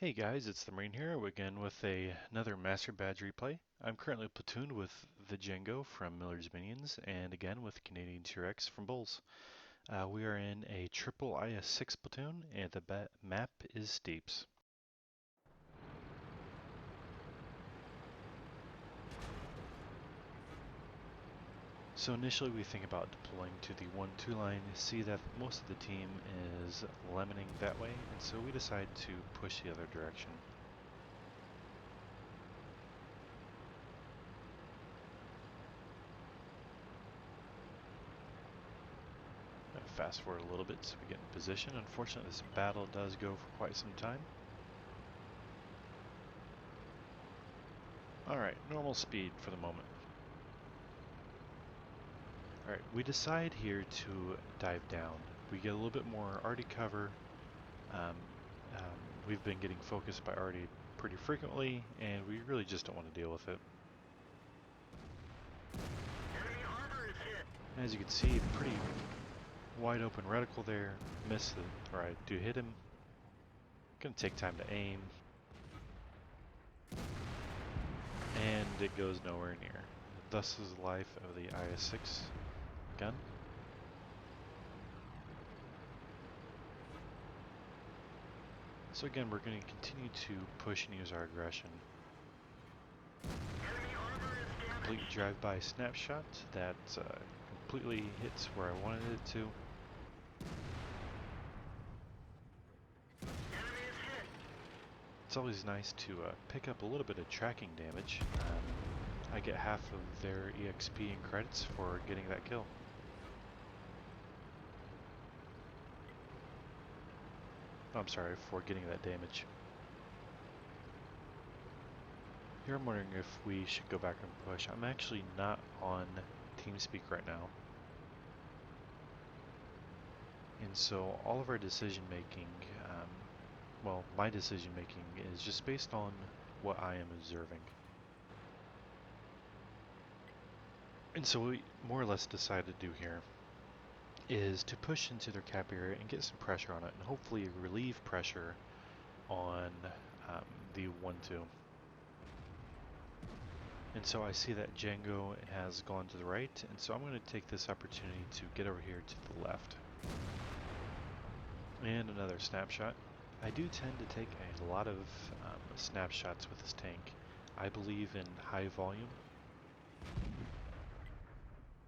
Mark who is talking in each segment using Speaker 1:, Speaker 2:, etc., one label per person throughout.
Speaker 1: Hey guys, it's the Marine here again with another Master Badge replay. I'm currently platooned with the Django from Miller's Minions and again with Canadian T-Rex from Bulls. We are in a triple IS6 platoon and the map is Steeps. So initially we think about deploying to the 1-2 line, see that most of the team is lemoning that way, and so we decide to push the other direction. Fast forward a little bit so we get in position. Unfortunately, this battle does go for quite some time. Alright, normal speed for the moment. Alright, we decide here to dive down. We get a little bit more arty cover. We've been getting focused by arty pretty frequently, and we really just don't want to deal with it. As you can see, pretty wide open reticle there. Miss it, or I do hit him. Gonna take time to aim. And it goes nowhere near. Thus is the life of the IS6 gun. So again, we're going to continue to push and use our aggression. Complete drive-by snapshot that completely hits where I wanted it to. It's always nice to pick up a little bit of tracking damage. I get half of their EXP and credits for getting that kill. Oh, I'm sorry, for getting that damage. Here I'm wondering if we should go back and push. I'm actually not on TeamSpeak right now. And so all of our decision making, well, my decision making is just based on what I am observing. And so what we more or less decided to do here is to push into their cap area and get some pressure on it and hopefully relieve pressure on the 1-2. And so I see that Django has gone to the right, and so I'm going to take this opportunity to get over here to the left. And another snapshot. I do tend to take a lot of snapshots with this tank. I believe in high volume.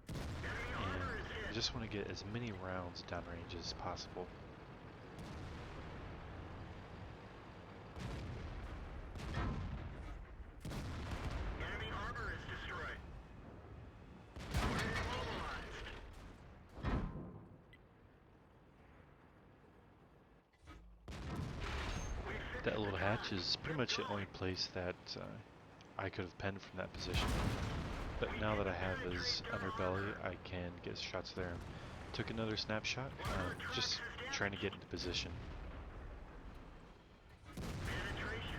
Speaker 1: And I just want to get as many rounds downrange as possible. That little hatch is pretty much the only place that I could have penned from that position. But now that I have his underbelly, I can get shots there. Took another snapshot, just trying to get into position.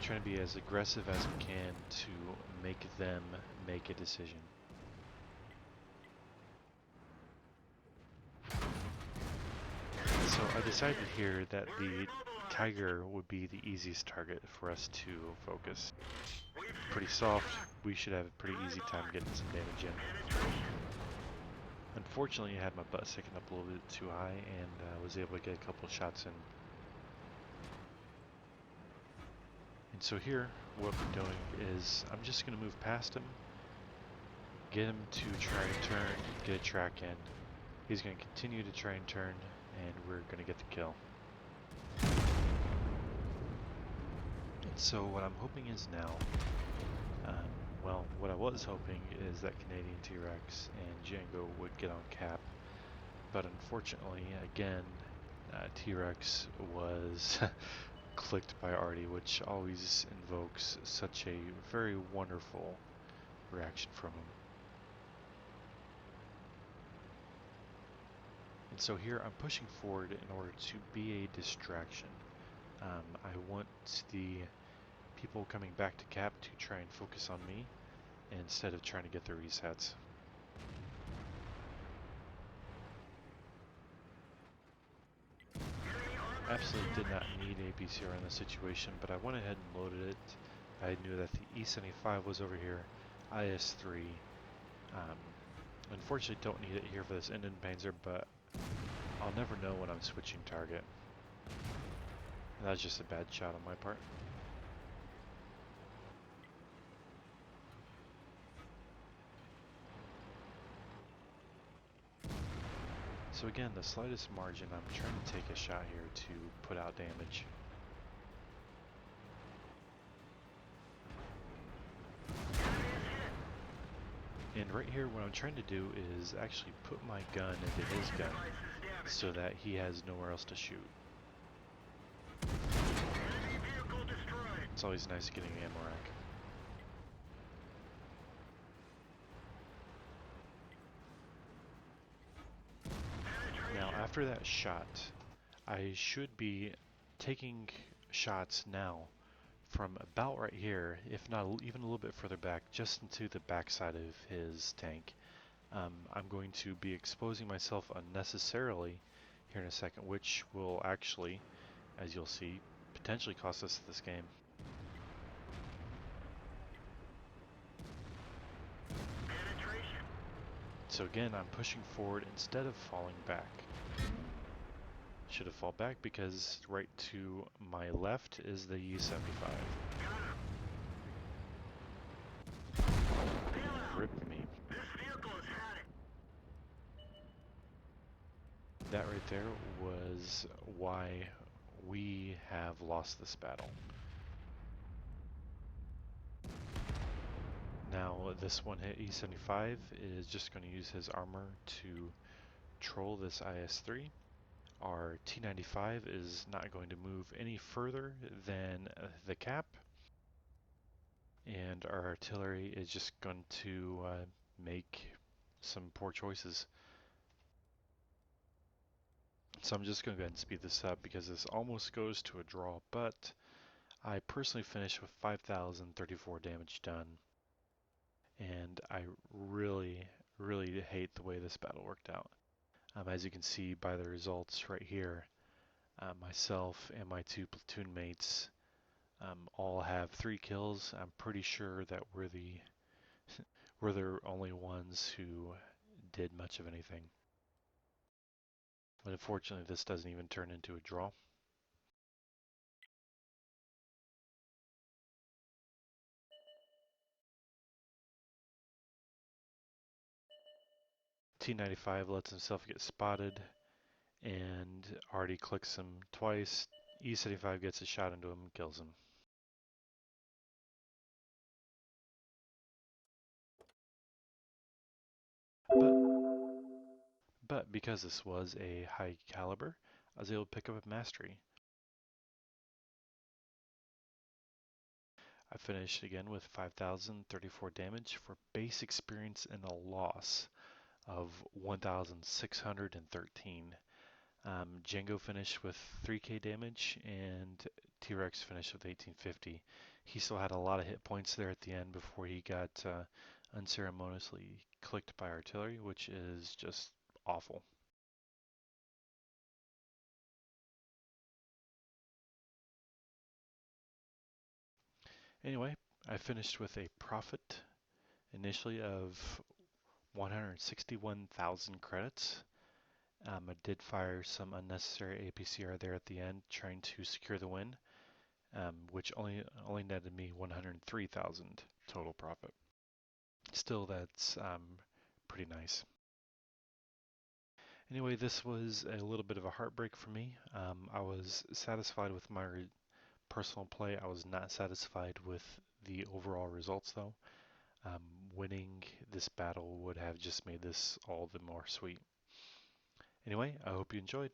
Speaker 1: Trying to be as aggressive as we can to make them make a decision. So I decided here that the Tiger would be the easiest target for us to focus. Pretty soft, we should have a pretty easy time getting some damage in. Unfortunately, I had my butt sticking up a little bit too high and was able to get a couple shots in. And so here, what we're doing is I'm just going to move past him, get him to try and turn, get a track in. He's going to continue to try and turn, and we're going to get the kill. And so what I'm hoping is now, well, what I was hoping is that Canadian T-Rex and Django would get on cap, but unfortunately, again, T-Rex was clicked by arty, which always invokes such a very wonderful reaction from him. And so here I'm pushing forward in order to be a distraction. I want the people coming back to cap to try and focus on me instead of trying to get their resets. absolutely did not need APCR in this situation, but I went ahead and loaded it. I knew that the E75 was over here, IS3. Um, Unfortunately, don't need it here for this Panzer, but I'll never know when I'm switching target. And that's just a bad shot on my part. So again, the slightest margin, I'm trying to take a shot here to put out damage. And right here, what I'm trying to do is actually put my gun into his gun so that he has nowhere else to shoot. It's always nice getting an ammo rack. Now, after that shot, I should be taking shots now from about right here, if not even a little bit further back, just into the backside of his tank. I'm going to be exposing myself unnecessarily here in a second, which will actually, as you'll see, potentially cost us this game. So again, I'm pushing forward instead of falling back. Should have fallen back because right to my left is the E75. Rip me. That right there was why we have lost this battle. Now this one hit E75 is just going to use his armor to troll this IS3. Our T95 is not going to move any further than the cap, and our artillery is just going to make some poor choices. So I'm just going to go ahead and speed this up because this almost goes to a draw, but I personally finished with 5,034 damage done, and I really, really hate the way this battle worked out. As you can see by the results right here, myself and my two platoon mates all have 3 kills. I'm pretty sure that we're the only ones who did much of anything. But unfortunately, this doesn't even turn into a draw. T95 lets himself get spotted and already clicks him twice. E75 gets a shot into him and kills him. But because this was a high caliber, I was able to pick up a mastery. I finished again with 5,034 damage for base experience and a loss of 1,613. Django finished with 3k damage and T-Rex finished with 1850. He still had a lot of hit points there at the end before he got unceremoniously clicked by artillery, which is just awful. Anyway, I finished with a profit initially of 161,000 credits. I did fire some unnecessary APCR there at the end, trying to secure the win, which only netted me 103,000 total profit. Still, that's pretty nice. Anyway, this was a little bit of a heartbreak for me. I was satisfied with my personal play. I was not satisfied with the overall results, though. Um, Winning this battle would have just made this all the more sweet. Anyway, I hope you enjoyed.